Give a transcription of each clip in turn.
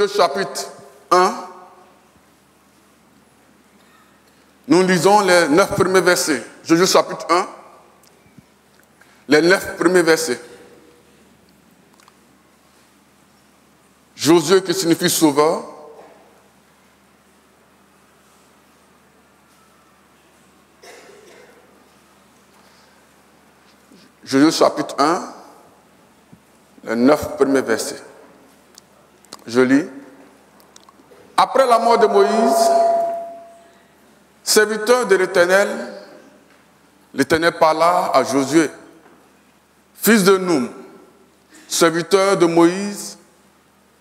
Josué chapitre 1. Nous lisons les 9 premiers versets. Josué chapitre 1. Les 9 premiers versets. Josué qui signifie sauveur. Josué chapitre 1, les 9 premiers versets. Je lis. Après la mort de Moïse, serviteur de l'Éternel parla à Josué, fils de Noum, serviteur de Moïse,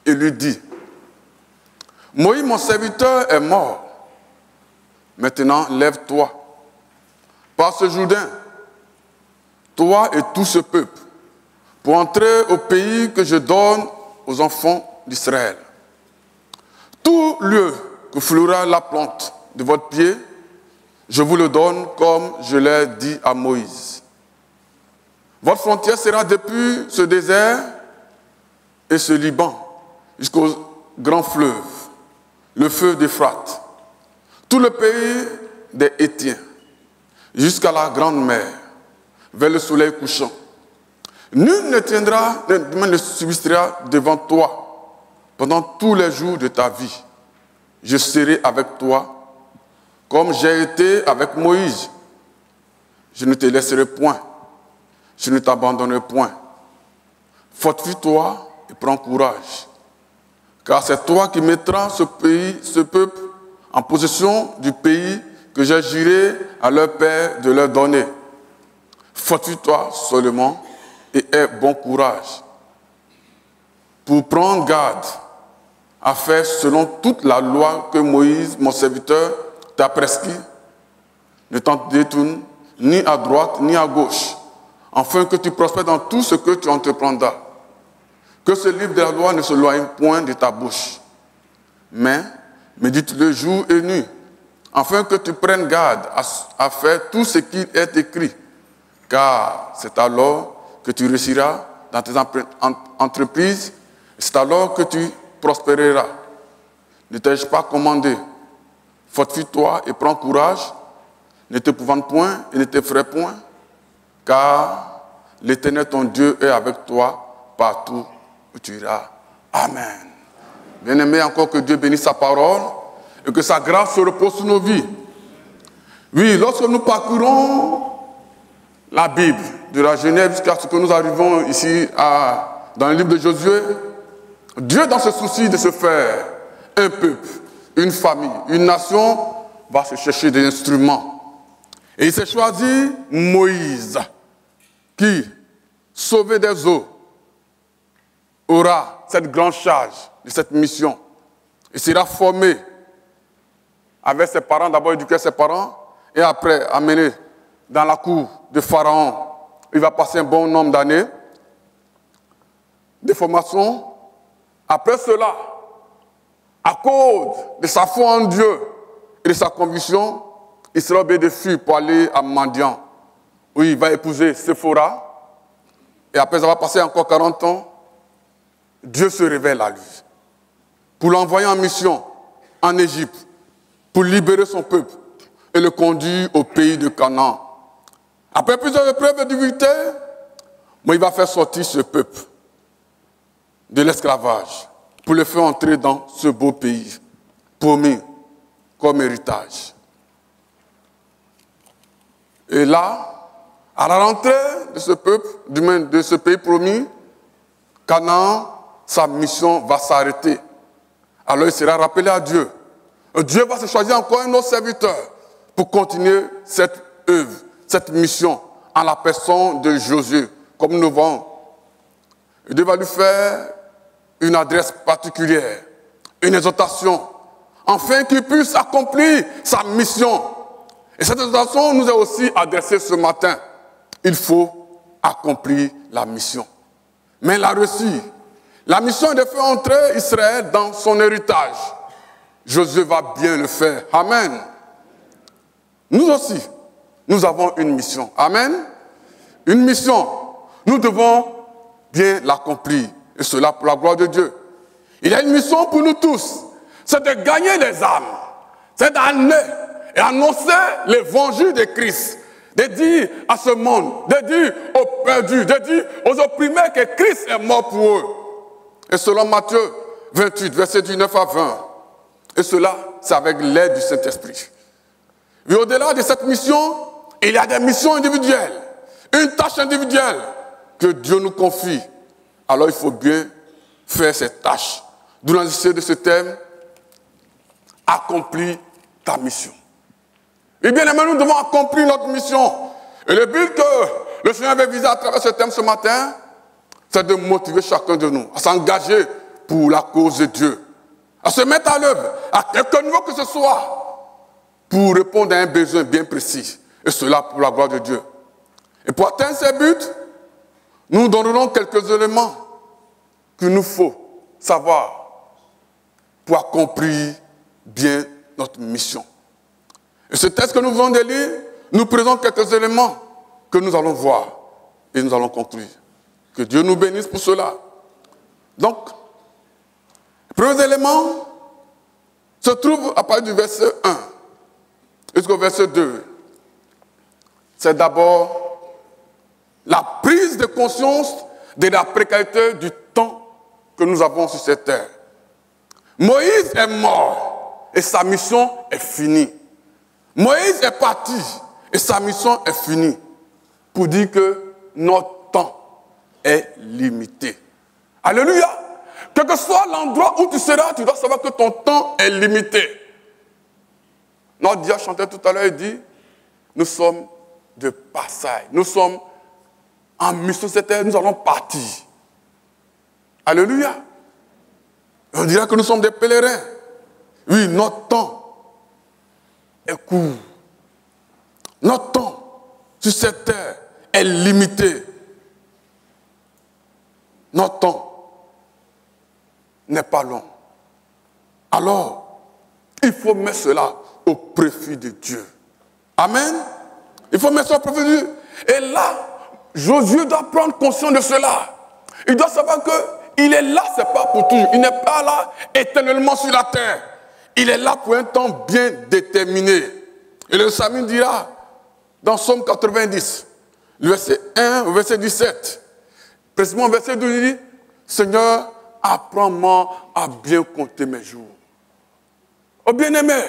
et lui dit, Moïse, mon serviteur, est mort. Maintenant, lève-toi. Passe ce Jourdain, toi et tout ce peuple, pour entrer au pays que je donne aux enfants d'Israël. Tout lieu que fleura la plante de votre pied, je vous le donne comme je l'ai dit à Moïse. Votre frontière sera depuis ce désert et ce Liban jusqu'au grand fleuve, le feu d'Euphrate, tout le pays des Hétiens, jusqu'à la grande mer, vers le soleil couchant. Nul ne subsistera devant toi pendant tous les jours de ta vie. Je serai avec toi, comme j'ai été avec Moïse. Je ne te laisserai point, je ne t'abandonnerai point. Fortifie-toi et prends courage, car c'est toi qui mettras ce peuple en possession du pays que j'ai juré à leur père de leur donner. Fortifie-toi seulement et aie bon courage pour prendre garde à faire selon toute la loi que Moïse, mon serviteur, t'a prescrit. Ne t'en détourne ni à droite ni à gauche, afin que tu prospères dans tout ce que tu entreprendras. Que ce livre de la loi ne se loigne point de ta bouche, mais médite-le jour et nuit, afin que tu prennes garde à faire tout ce qui est écrit, car c'est alors que tu réussiras dans tes entreprises, c'est alors que tu prospéreras. Ne t'ai-je pas commandé? Fortifie-toi et prends courage, ne t'épouvante point et ne t'effraie point, car l'Éternel ton Dieu est avec toi partout où tu iras. Amen. Bien-aimé, encore que Dieu bénisse sa parole et que sa grâce se repose sur nos vies. Oui, lorsque nous parcourons la Bible, de la Genèse jusqu'à ce que nous arrivons ici dans le livre de Josué, Dieu, dans ce souci de se faire un peuple, une famille, une nation, va se chercher des instruments. Et il s'est choisi Moïse, qui, sauvé des eaux, aura cette grande charge de cette mission. Il sera formé avec ses parents, d'abord éduquer ses parents, et après amené dans la cour de Pharaon. Il va passer un bon nombre d'années de formation. Après cela, à cause de sa foi en Dieu et de sa conviction, il sera obligé de fuir pour aller à Madian, où il va épouser Séphora. Et après avoir passé encore 40 ans, Dieu se révèle à lui pour l'envoyer en mission en Égypte, pour libérer son peuple et le conduire au pays de Canaan. Après plusieurs épreuves et difficultés, il va faire sortir ce peuple de l'esclavage pour le faire entrer dans ce beau pays promis comme héritage. Et là, à la rentrée de ce peuple, de ce pays promis, Canaan, sa mission va s'arrêter. Alors il sera rappelé à Dieu. Dieu va se choisir encore un autre serviteur pour continuer cette œuvre, cette mission, en la personne de Josué, comme nous voyons. Dieu va lui faire une adresse particulière, une exhortation, afin qu'il puisse accomplir sa mission. Et cette exhortation nous est aussi adressée ce matin. Il faut accomplir la mission. Mais il a réussi. La mission est de faire entrer Israël dans son héritage. Josué va bien le faire. Amen. Nous aussi, nous avons une mission. Amen. Une mission. Nous devons bien l'accomplir. Et cela pour la gloire de Dieu. Il y a une mission pour nous tous. C'est de gagner les âmes. C'est d'aller et annoncer l'évangile de Christ. De dire à ce monde, de dire aux perdus, de dire aux opprimés que Christ est mort pour eux. Et selon Matthieu 28, verset 19 à 20. Et cela, c'est avec l'aide du Saint-Esprit. Et au-delà de cette mission, il y a des missions individuelles. Une tâche individuelle que Dieu nous confie. Alors il faut bien faire cette tâche. D'où l'intitulé de ce thème, accomplis ta mission. Et bien aimé, nous devons accomplir notre mission. Et le but que le Seigneur avait visé à travers ce thème ce matin, c'est de motiver chacun de nous à s'engager pour la cause de Dieu, à se mettre à l'œuvre, à quelque niveau que ce soit, pour répondre à un besoin bien précis. Et cela pour la gloire de Dieu. Et pour atteindre ces buts, nous donnerons quelques éléments qu'il nous faut savoir pour accomplir bien notre mission. Et ce texte que nous venons de lire nous présente quelques éléments que nous allons voir et nous allons conclure. Que Dieu nous bénisse pour cela. Donc, le premier élément se trouve à partir du verset 1 jusqu'au verset 2. C'est d'abord la prise de conscience de la précarité du temps que nous avons sur cette terre. Moïse est mort et sa mission est finie. Moïse est parti et sa mission est finie. Pour dire que notre temps est limité. Alléluia. Quel que soit l'endroit où tu seras, tu dois savoir que ton temps est limité. Notre Dieu chantait tout à l'heure, il dit, nous sommes de passage. Nous sommes en mission sur cette terre, nous allons partir. Alléluia. On dirait que nous sommes des pèlerins. Oui, notre temps est court. Notre temps sur cette terre est limité. Notre temps n'est pas long. Alors, il faut mettre cela au profit de Dieu. Amen. Il faut mettre cela au profit de Dieu. Et là, Josué doit prendre conscience de cela. Il doit savoir qu'il est là, ce n'est pas pour toujours. Il n'est pas là éternellement sur la terre. Il est là pour un temps bien déterminé. Et le Psalmiste dira, dans Psaume 90, le verset 1 au verset 17, précisément au verset 12, il dit, Seigneur, apprends-moi à bien compter mes jours. Oh bien-aimé,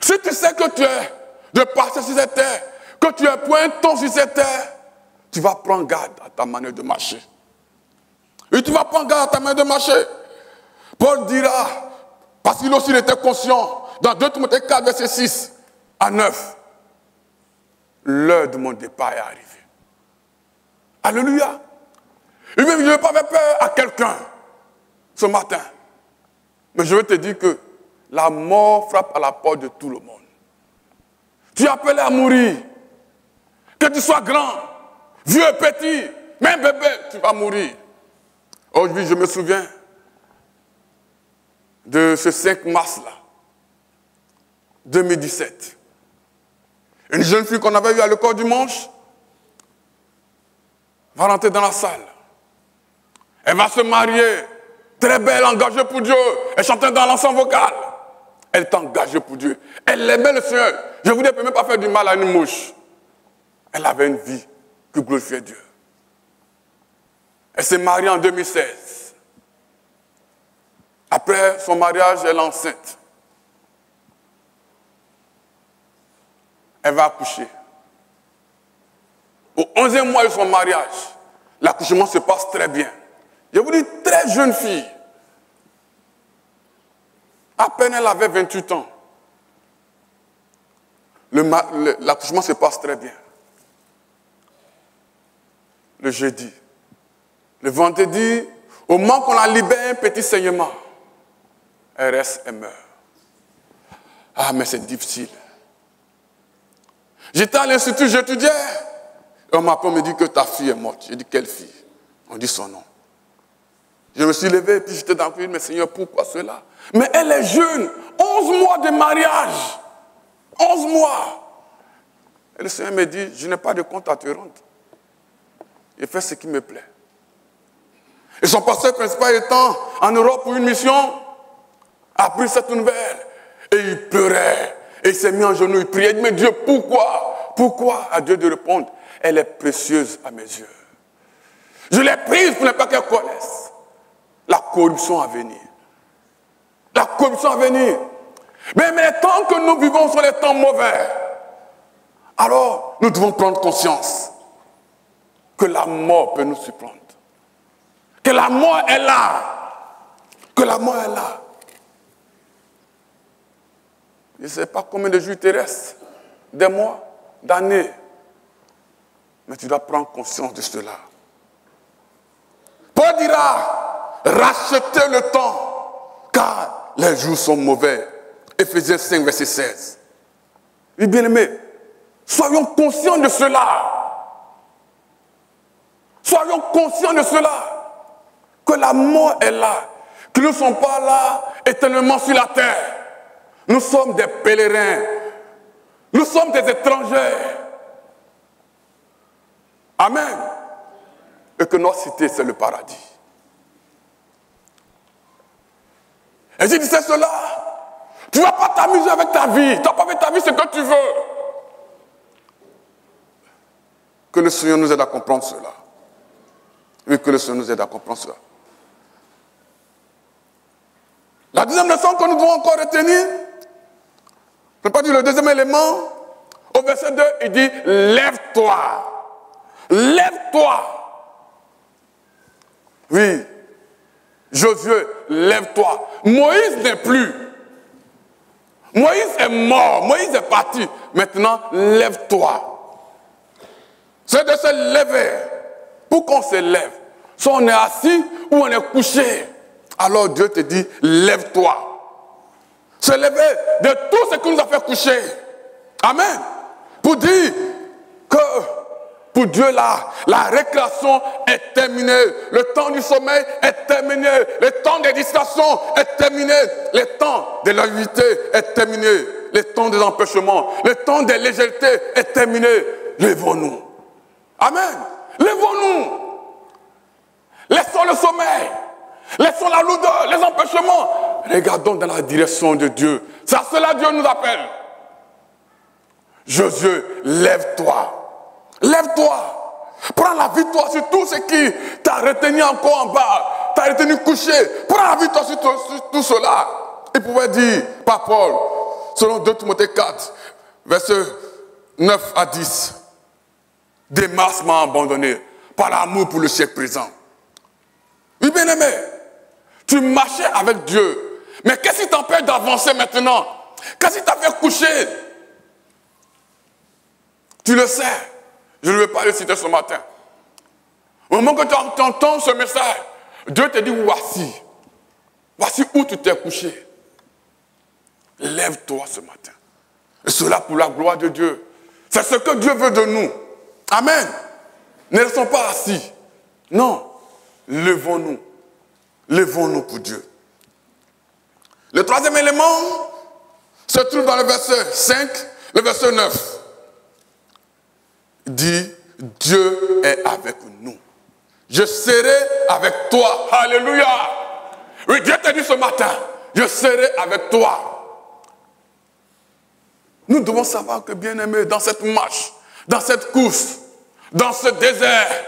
si tu sais que tu es de passer sur cette terre, que tu es pour un temps sur cette terre, tu vas prendre garde à ta manière de marcher. Et tu vas prendre garde à ta manière de marcher. Paul dira, parce qu'il aussi était conscient, dans 2 Timothée 4, verset 6 à 9, l'heure de mon départ est arrivée. Alléluia. Et même je ne vais pas faire peur à quelqu'un ce matin. Mais je veux te dire que la mort frappe à la porte de tout le monde. Tu es appelé à mourir. Que tu sois grand, vieux, petit, même bébé, tu vas mourir. Aujourd'hui, je me souviens de ce 5 mars-là, 2017. Une jeune fille qu'on avait vue à l'école du Manche va rentrer dans la salle. Elle va se marier, très belle, engagée pour Dieu. Elle chantait dans l'ensemble vocal. Elle est engagée pour Dieu. Elle aimait le Seigneur. Je vous dis, elle ne peut même pas faire du mal à une mouche. Elle avait une vie qui glorifiait Dieu. Elle s'est mariée en 2016. Après son mariage, elle est enceinte. Elle va accoucher. Au 11e mois de son mariage, l'accouchement se passe très bien. Je vous dis, très jeune fille. À peine elle avait 28 ans. L'accouchement se passe très bien. Le jeudi. Le vendredi, au moment qu'on la libère, un petit saignement. Elle reste, elle meurt. Ah, mais c'est difficile. J'étais à l'institut, j'étudiais. On m'appelle, on me dit que ta fille est morte. J'ai dit, quelle fille? On dit son nom. Je me suis levé et puis j'étais dans le cuisine, mais Seigneur, pourquoi cela? Mais elle est jeune, 11 mois de mariage. 11 mois. Et le Seigneur me dit, je n'ai pas de compte à te rendre. Je fais ce qui me plaît. Et son pasteur principal étant en Europe pour une mission, a appris cette nouvelle. Et il pleurait. Et il s'est mis en genoux, il priait. Il dit, mais Dieu, pourquoi? Pourquoi? À Dieu de répondre, elle est précieuse à mes yeux. Je l'ai prise pour ne pas qu'elle connaisse la corruption à venir. La corruption à venir. Mais les temps que nous vivons sont les temps mauvais. Alors, nous devons prendre conscience que la mort peut nous surprendre. Que la mort est là. Que la mort est là. Je ne sais pas combien de jours il te reste, des mois, d'années. Mais tu dois prendre conscience de cela. Paul dira, rachetez le temps, car les jours sont mauvais. Éphésiens 5, verset 16. Oui, bien-aimés, soyons conscients de cela. Soyons conscients de cela. Que la mort est là. Que nous ne sommes pas là éternellement sur la terre. Nous sommes des pèlerins. Nous sommes des étrangers. Amen. Et que notre cité, c'est le paradis. Et si tu sais cela, tu ne vas pas t'amuser avec ta vie. Tu n'as pas fait ta vie ce que tu veux. Que le Seigneur nous aide à comprendre cela. Oui, que le Seigneur nous aide à comprendre cela. La deuxième leçon que nous devons encore retenir, je ne vais pas dire le deuxième élément, au verset 2, il dit, lève-toi. Lève-toi. Oui. Josué, lève-toi. Moïse n'est plus. Moïse est mort. Moïse est parti. Maintenant, lève-toi. C'est de se lever. Pour qu'on se lève. Soit on est assis ou on est couché. Alors Dieu te dit, lève-toi. Se lever de tout ce qui nous a fait coucher. Amen. Pour dire que pour Dieu là, la récréation est terminée. Le temps du sommeil est terminé. Le temps des distractions est terminé. Le temps de l'activité est terminé. Le temps des empêchements, le temps des légèretés est terminé. Lèvons-nous. Amen. Lèvons-nous. Laissons le sommeil. Laissons la lourdeur, les empêchements. Regardons dans la direction de Dieu. C'est à cela que Dieu nous appelle. Josué, lève-toi. Lève-toi. Prends la victoire sur tout ce qui t'a retenu encore en bas. T'a retenu couché. Prends la victoire sur tout cela. Il pouvait dire, par Paul, selon 2 Timothée 4, versets 9 à 10. Démas m'a abandonné par l'amour pour le siècle présent. Oui, bien aimé, tu marchais avec Dieu. Mais qu'est-ce qui t'empêche d'avancer maintenant? Qu'est-ce qui t'a fait coucher? Tu le sais. Je ne vais pas le citer ce matin. Au moment que tu entends ce message, Dieu te dit, voici. Voici où tu t'es couché. Lève-toi ce matin. Et cela pour la gloire de Dieu. C'est ce que Dieu veut de nous. Amen. Ne restons pas assis. Non. Levons-nous. Levons-nous pour Dieu. Le troisième élément se trouve dans le verset 5, le verset 9. Il dit, Dieu est avec nous. Je serai avec toi. Alléluia. Oui, Dieu t'a dit ce matin, je serai avec toi. Nous devons savoir que, bien-aimés, dans cette marche, dans cette course, dans ce désert,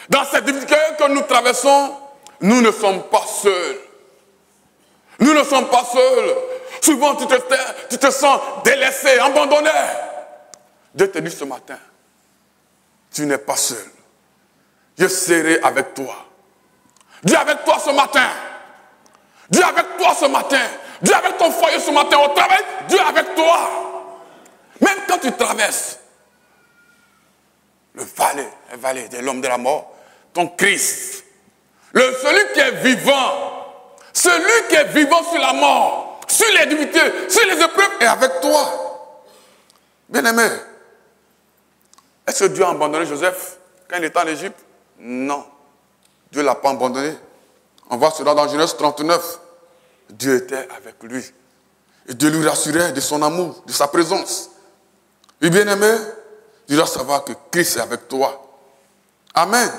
dans cette difficulté que nous traversons, nous ne sommes pas seuls. Nous ne sommes pas seuls. Souvent, tu te sens délaissé, abandonné. Dieu te dit ce matin, tu n'es pas seul. Je serai avec toi. Dieu est avec toi ce matin. Dieu est avec toi ce matin. Dieu est avec ton foyer ce matin. Au travail, Dieu est avec toi. Même quand tu traverses le vallée de l'homme de la mort, ton Christ, celui qui est vivant sur la mort, sur les difficultés, sur les épreuves, est avec toi. Bien-aimé, est-ce que Dieu a abandonné Joseph quand il était en Égypte? Non. Dieu ne l'a pas abandonné. On voit cela dans Genèse 39. Dieu était avec lui. Et Dieu lui rassurait de son amour, de sa présence. Et bien-aimé, tu dois savoir que Christ est avec toi. Amen.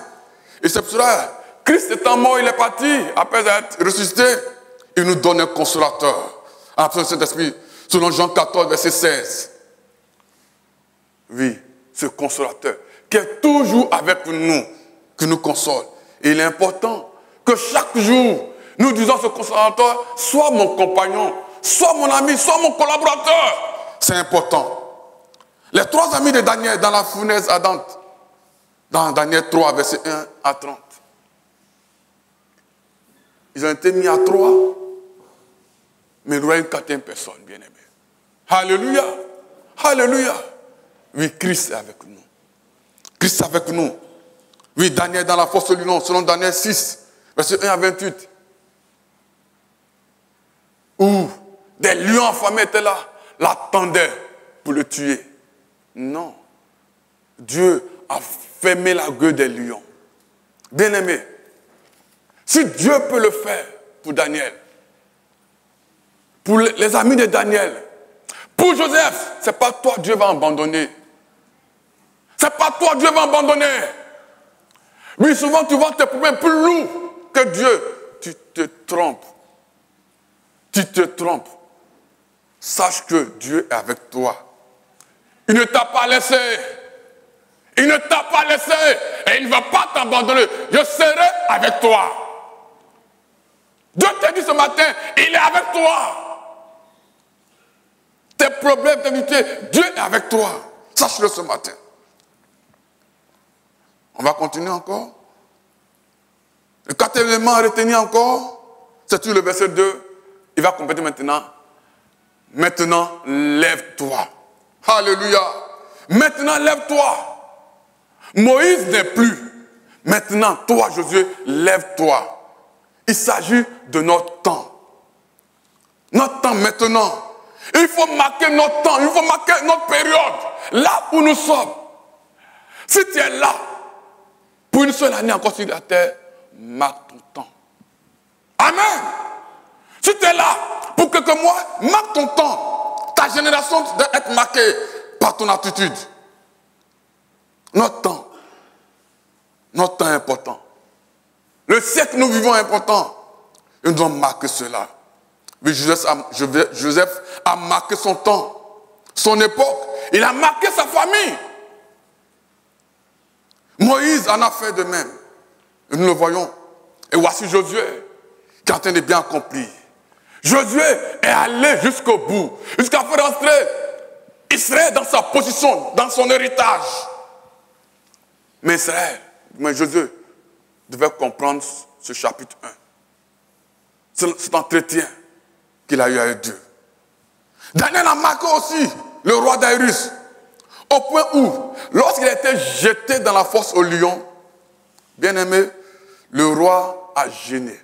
Et c'est pour cela, Christ étant mort, il est parti. Après être ressuscité, il nous donne un consolateur. Après le Saint-Esprit, selon Jean 14, verset 16. Oui, ce consolateur qui est toujours avec nous, qui nous console. Et il est important que chaque jour, nous disons ce consolateur, soit mon compagnon, soit mon ami, soit mon collaborateur. C'est important. Les 3 amis de Daniel dans la fournaise ardente, dans Daniel 3, verset 1 à 30. Ils ont été mis à 3, mais il y aura une 4e personne, bien aimée. Alléluia, alléluia. Oui, Christ est avec nous. Christ est avec nous. Oui, Daniel dans la fosse au lion, selon Daniel 6, verset 1 à 28. Où des lions affamés étaient là, l'attendaient pour le tuer. Non. Dieu a fermé la gueule des lions. Bien-aimé, si Dieu peut le faire pour Daniel, pour les amis de Daniel, pour Joseph, c'est pas toi Dieu va abandonner. C'est pas toi Dieu va abandonner. Oui, souvent tu vois tes problèmes plus lourds que Dieu. Tu te trompes. Tu te trompes. Sache que Dieu est avec toi. Il ne t'a pas laissé. Il ne t'a pas laissé. Et il ne va pas t'abandonner. Je serai avec toi. Dieu t'a dit ce matin, il est avec toi. Tes problèmes, tes difficultés, Dieu est avec toi. Sache-le ce matin. On va continuer encore. Le 4e élément à retenir encore, c'est sur le verset 2. Il va compléter maintenant. Maintenant, lève-toi. Alléluia. Maintenant, lève-toi. Moïse n'est plus. Maintenant, toi, Josué, lève-toi. Il s'agit de notre temps. Notre temps maintenant. Il faut marquer notre temps. Il faut marquer notre période. Là où nous sommes. Si tu es là, pour une seule année encore sur la terre, marque ton temps. Amen. Si tu es là, pour quelques mois, marque ton temps. Ta génération doit être marquée par ton attitude. Notre temps. Notre temps est important. Le siècle que nous vivons est important. Et nous devons marquer cela. Mais Joseph a marqué son temps, son époque. Il a marqué sa famille. Moïse en a fait de même. Et nous le voyons. Et voici Josué qui est en train de bien accomplir. Josué est allé jusqu'au bout, jusqu'à faire entrer Israël dans sa position, dans son héritage. Mais Josué devait comprendre ce chapitre 1. Cet entretien qu'il a eu avec Dieu. Daniel a marqué aussi le roi Darius, au point où, lorsqu'il a été jeté dans la fosse au lion, bien aimé, le roi a gêné.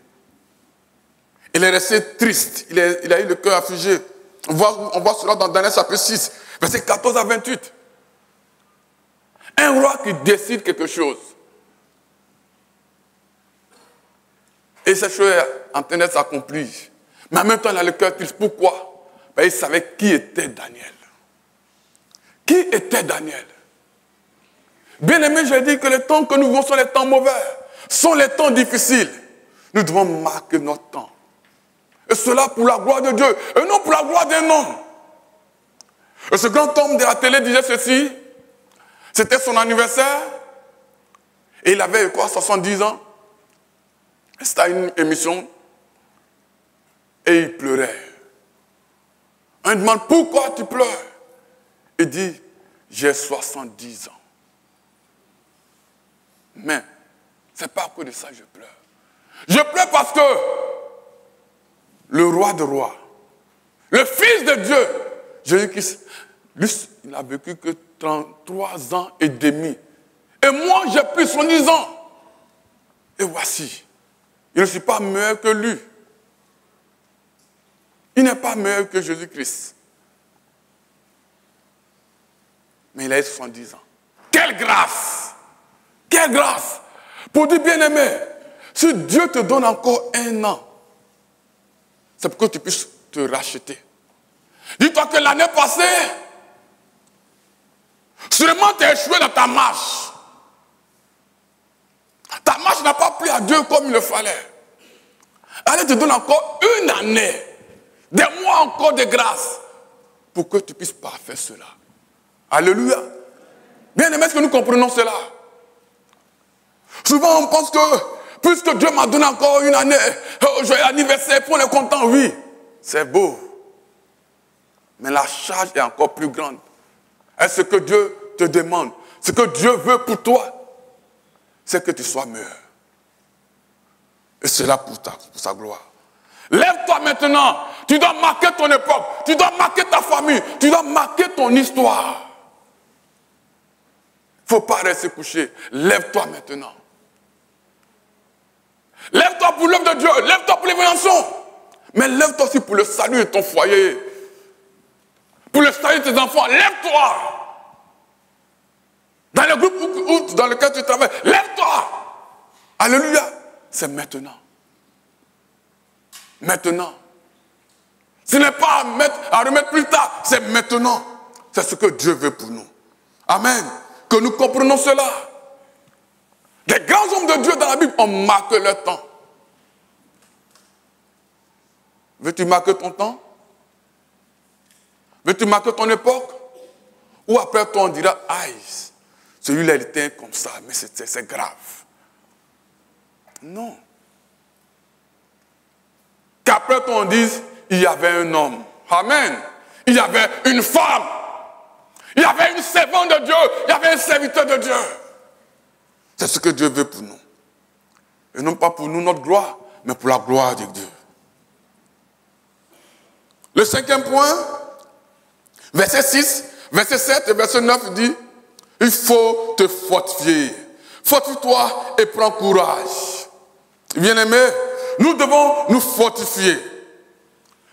Il est resté triste, il a eu le cœur affligé. On voit cela dans Daniel chapitre 6, versets 14 à 28. Un roi qui décide quelque chose. Et cette chose est en train d'être accomplie. Mais en même temps, il a le cœur triste. Pourquoi? Il savait qui était Daniel. Qui était Daniel? Bien aimé, j'ai dit que les temps que nous vivons sont les temps mauvais, sont les temps difficiles. Nous devons marquer notre temps. Et cela pour la gloire de Dieu, et non pour la gloire d'un homme. Et ce grand homme de la télé disait ceci, c'était son anniversaire, et il avait quoi, 70 ans. C'était une émission, et il pleurait. On lui demande, pourquoi tu pleures? Il dit, j'ai 70 ans. Mais, ce n'est pas à cause de ça que je pleure. Je pleure parce que le roi de rois, le Fils de Dieu, Jésus-Christ, lui, il n'a vécu que 33 ans et demi. Et moi, j'ai plus 70 ans. Et voici, je ne suis pas meilleur que lui. Il n'est pas meilleur que Jésus-Christ. Mais il a 70 ans. Quelle grâce! Quelle grâce! Pour dire, bien-aimé, si Dieu te donne encore 1 an, c'est pour que tu puisses te racheter. Dis-toi que l'année passée, sûrement tu as échoué dans ta marche. Ta marche n'as pas plu à Dieu comme il le fallait, allez te donner encore une année, des mois encore de grâce, pour que tu puisses parfaire cela. Alléluia. Bien aimé, est-ce que nous comprenons cela? Souvent on pense que, puisque Dieu m'a donné encore une année, joyeux anniversaire, pour les contents, oui, c'est beau. Mais la charge est encore plus grande. Est-ce que Dieu te demande? Ce que Dieu veut pour toi, c'est que tu sois meilleur. Et c'est là pour sa gloire. Lève-toi maintenant. Tu dois marquer ton époque. Tu dois marquer ta famille. Tu dois marquer ton histoire. Il ne faut pas rester couché. Lève-toi maintenant. Lève-toi pour l'œuvre de Dieu. Lève-toi pour l'évangélisation. Mais lève-toi aussi pour le salut de ton foyer. Pour le salut de tes enfants. Lève-toi. Dans le groupe dans lequel tu travailles. Lève-toi. Alléluia. C'est maintenant. Maintenant. Ce n'est pas à remettre plus tard. C'est maintenant. C'est ce que Dieu veut pour nous. Amen. Que nous comprenons cela. Les grands hommes de Dieu dans la Bible ont marqué leur temps. Veux-tu marquer ton temps? Veux-tu marquer ton époque? Ou après toi on dira, aïe, celui-là il était comme ça, mais c'est grave. Non. Qu'après toi on dise, il y avait un homme. Amen. Il y avait une femme. Il y avait une servante de Dieu. Il y avait un serviteur de Dieu. C'est ce que Dieu veut pour nous. Et non pas pour nous notre gloire, mais pour la gloire de Dieu. Le 5e point, verset 6, verset 7 et verset 9 dit, il faut te fortifier. Fortifie-toi et prends courage. Bien-aimés, nous devons nous fortifier.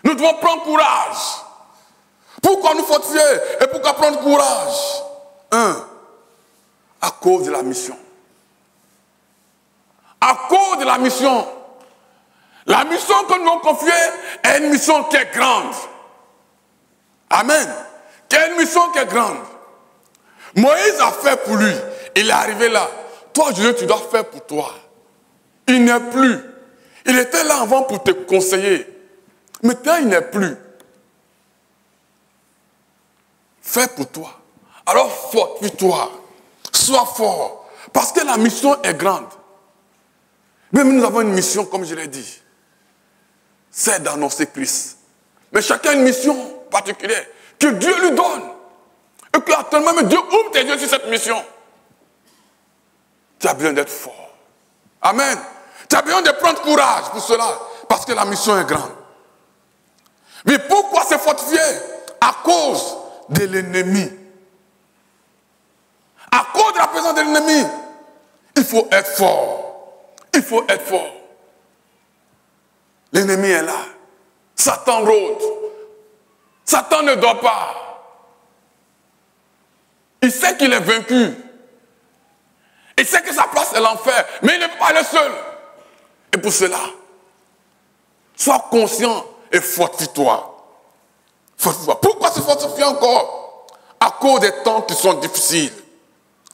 Nous devons prendre courage. Pourquoi nous fortifier et pourquoi prendre courage? 1. À cause de la mission. À cause de la mission. La mission que nous avons confiée est une mission qui est grande. Amen. Quelle une mission qui est grande. Moïse a fait pour lui. Il est arrivé là. Toi, Dieu, tu dois faire pour toi. Il n'est plus. Il était là avant pour te conseiller. Maintenant, il n'est plus. Fais pour toi. Alors fortifie-toi. Sois fort. Parce que la mission est grande. Même nous avons une mission, comme je l'ai dit. C'est d'annoncer Christ. Mais chacun a une mission particulière que Dieu lui donne. Et que actuellement, Dieu ouvre tes yeux sur cette mission. Tu as besoin d'être fort. Amen. Tu as besoin de prendre courage pour cela. Parce que la mission est grande. Mais pourquoi se fortifier? À cause de l'ennemi. À cause de la présence de l'ennemi. Il faut être fort. Il faut être fort. L'ennemi est là. Satan rôde. Satan ne dort pas. Il sait qu'il est vaincu. Il sait que sa place est l'enfer. Mais il ne peut pas aller seul. Et pour cela, sois conscient et fortifie-toi. Fortifie-toi. Pourquoi se fortifier encore? À cause des temps qui sont difficiles.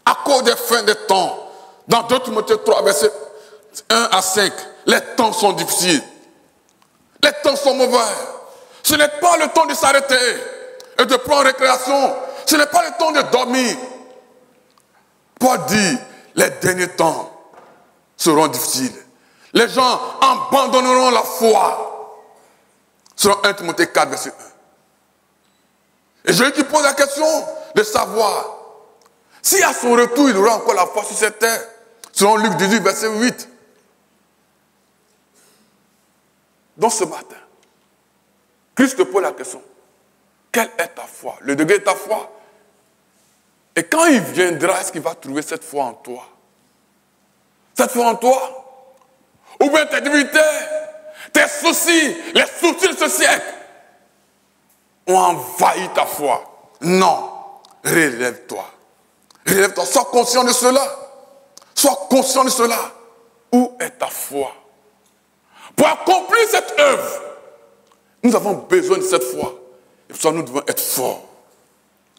À cause des fins des temps. Dans 2 Timothée 3, versets 1 à 5, les temps sont difficiles. Les temps sont mauvais. Ce n'est pas le temps de s'arrêter et de prendre récréation. Ce n'est pas le temps de dormir. Paul dit, les derniers temps seront difficiles. Les gens abandonneront la foi. Selon 1 Timothée 4, verset 1. Et je lui pose la question de savoir si à son retour il aura encore la foi sur cette terre. Selon Luc 18, verset 8. Donc ce matin, Christ te pose la question. Quelle est ta foi? Le degré de ta foi. Et quand il viendra, est-ce qu'il va trouver cette foi en toi? Cette foi en toi? Ou bien tes difficultés, tes soucis, les soucis de ce siècle ont envahi ta foi? Non. Relève-toi. Relève-toi. Sois conscient de cela. Sois conscient de cela. Où est ta foi? Pour accomplir cette œuvre, nous avons besoin de cette foi. Et pour ça, nous devons être forts.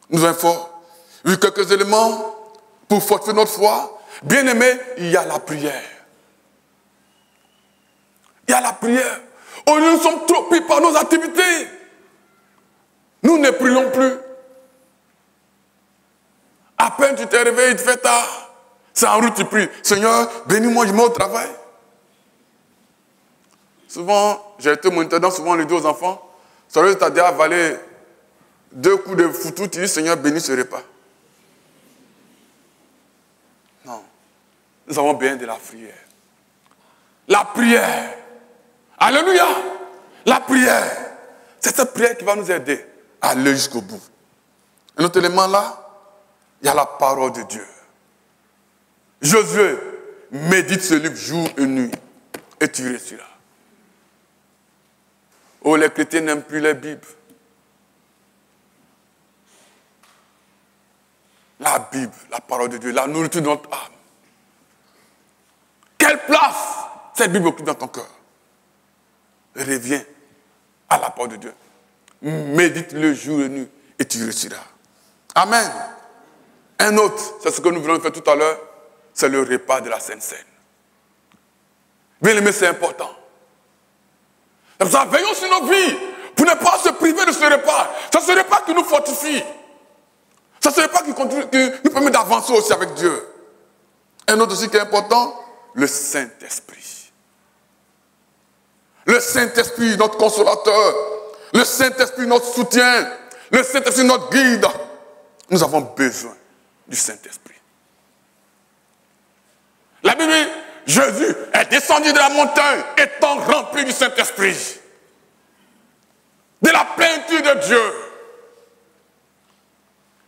Nous devons être forts. Oui, quelques éléments pour fortifier notre foi. Bien aimé, il y a la prière. Il y a la prière. Oh, nous sommes trop pris par nos activités. Nous ne prions plus. À peine tu t'es réveillé, il te fait tard. C'est en route, tu pries. Seigneur, bénis-moi, je mets au travail. Souvent, j'ai été moniteurs, souvent le dis aux enfants, ça veut dire que tu as déjà avalé 2 coups de foutou, tu dis, Seigneur, bénis ce repas. Non. Nous avons besoin de la prière. La prière. Alléluia. La prière. C'est cette prière qui va nous aider à aller jusqu'au bout. Un autre élément là, il y a la parole de Dieu. Josué médite ce livre jour et nuit et tu réussiras. Oh, les chrétiens n'aiment plus les Bibles. La Bible, la parole de Dieu, la nourriture de notre âme. Quelle place cette Bible occupe dans ton cœur? Reviens à la parole de Dieu. Médite le jour et nuit et tu réussiras. Amen. Un autre, c'est ce que nous venons de faire tout à l'heure, c'est le repas de la Sainte Seine. Bien aimé, c'est important. Comme ça, veillons sur nos vies pour ne pas se priver de ce repas. C'est ce repas qui nous fortifie. C'est ce repas qui nous permet d'avancer aussi avec Dieu. Un autre aussi qui est important, le Saint-Esprit. Le Saint-Esprit, notre consolateur. Le Saint-Esprit, notre soutien. Le Saint-Esprit, notre guide. Nous avons besoin du Saint-Esprit. La Bible dit, Jésus est descendu de la montagne étant rempli du Saint-Esprit. De la plénitude de Dieu.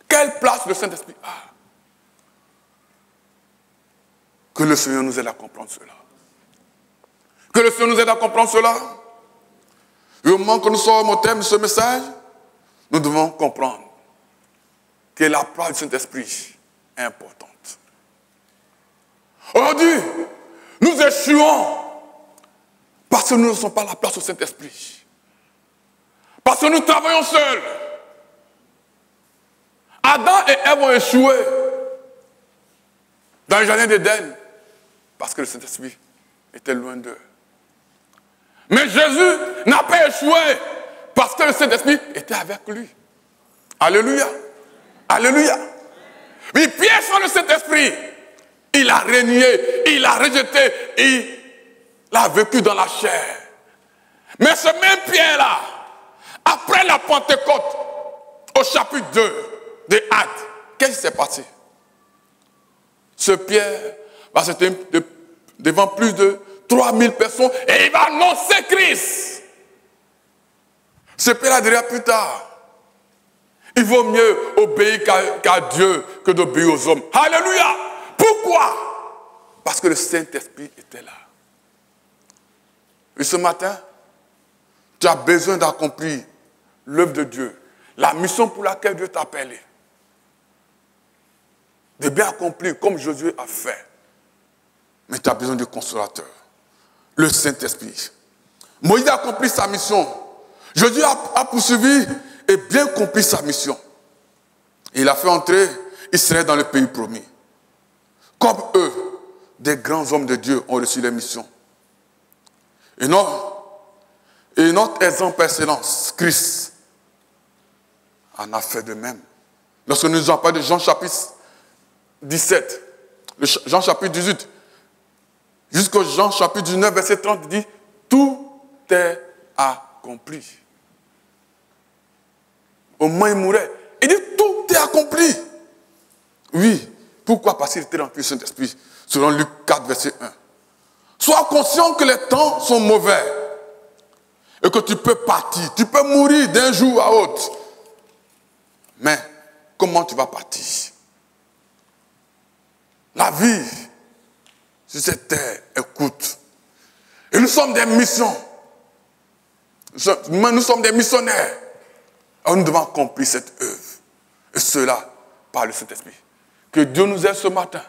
Quelle place le Saint-Esprit a? Que le Seigneur nous aide à comprendre cela. Que le Seigneur nous aide à comprendre cela. Et au moment que nous sommes au terme de ce message, nous devons comprendre que la place du Saint-Esprit est importante. Aujourd'hui, nous échouons parce que nous ne sommes pas à la place au Saint-Esprit. Parce que nous travaillons seuls. Adam et Ève ont échoué dans le jardin d'Éden parce que le Saint-Esprit était loin d'eux. Mais Jésus n'a pas échoué parce que le Saint-Esprit était avec lui. Alléluia. Alléluia. Mais Pierre, sans le Saint-Esprit, il a renié, il a rejeté, il a vécu dans la chair. Mais ce même Pierre-là, après la Pentecôte, au chapitre 2 des Actes, qu'est-ce qui s'est passé? Ce Pierre va se tenir devant plus de 3000 personnes et il va annoncer Christ. Ce Pierre-là dira plus tard, il vaut mieux obéir qu'à Dieu que d'obéir aux hommes. Alléluia! Pourquoi? Parce que le Saint-Esprit était là. Et ce matin, tu as besoin d'accomplir l'œuvre de Dieu, la mission pour laquelle Dieu t'a appelé. De bien accomplir comme Josué a fait. Mais tu as besoin du consolateur, le Saint-Esprit. Moïse a accompli sa mission. Josué a poursuivi et bien accompli sa mission. Et il a fait entrer Israël dans le pays promis. Comme eux, des grands hommes de Dieu ont reçu les missions. Et notre exemple par excellence, Christ, en a fait de même. Lorsque nous avons parlé de Jean chapitre 17, Jean chapitre 18, jusqu'au Jean chapitre 19, verset 30, il dit, tout est accompli. Au moins il mourait. Il dit, tout est accompli. Oui. Pourquoi? Parce qu'il était rempli du Saint-Esprit. Selon Luc 4, verset 1. Sois conscient que les temps sont mauvais. Et que tu peux partir. Tu peux mourir d'un jour à l'autre. Mais, comment tu vas partir? La vie sur cette terre est courte. Et nous sommes des missions. Nous sommes des missionnaires. Alors nous devons accomplir cette œuvre. Et cela par le Saint-Esprit. Que Dieu nous aide ce matin.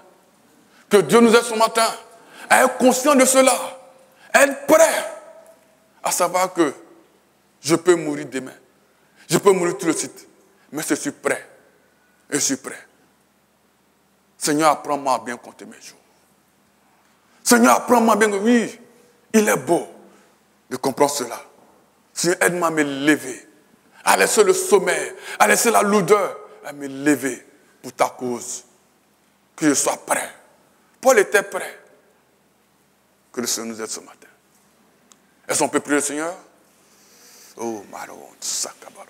Que Dieu nous aide ce matin à être conscient de cela. À être prêt à savoir que je peux mourir demain. Je peux mourir tout de suite. Mais je suis prêt. Je suis prêt. Seigneur, apprends-moi à bien compter mes jours. Seigneur, apprends-moi à bien... Oui, il est beau Je comprends cela. Seigneur, aide-moi à me lever, à laisser le sommeil, à laisser la lourdeur, à me lever pour ta cause. Que je sois prêt. Paul était prêt. Que le Seigneur nous aide ce matin. Est-ce qu'on peut prier le Seigneur? Oh, Maron, Sakabaro.